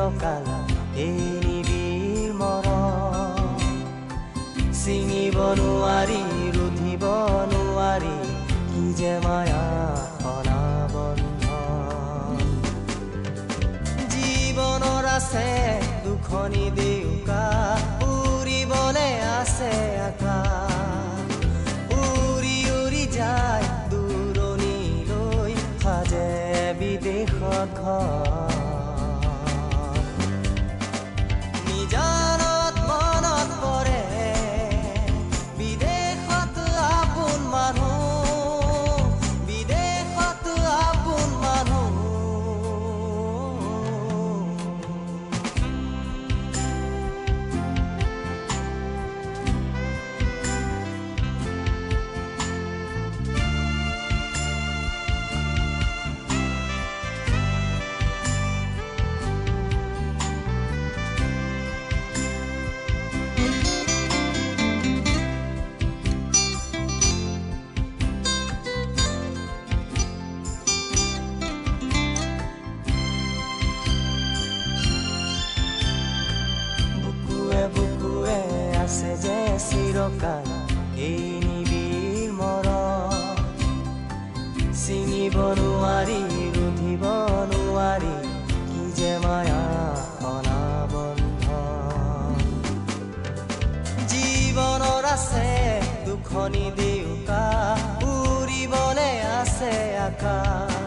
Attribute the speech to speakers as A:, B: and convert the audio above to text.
A: চিৰকাল এই নিবিড় মৰম ছিঙিব নোৱাৰি ৰুধিব নোৱাৰি কি যে মায়া অনাবন্ধন জীৱনৰ আছে দুখনি দেউকা উৰিবলে আছে আকাশ উৰি উৰি যায় দূৰণিলৈ সাজে বিদেশত ঘৰ নিজানত মনত পৰে বিদেশত আপোন মানুহ বিদেশত আপোন মানুহ বুকুৱে আছে যে চিৰকাল এই নিবিড় মৰম ছিঙিব নোৱাৰি ৰুধিব নোৱাৰি কি যে মায়া অনাবন্ধন জীৱনৰ আছে দুখনি দেউকা উৰিবলে আছে আকাশ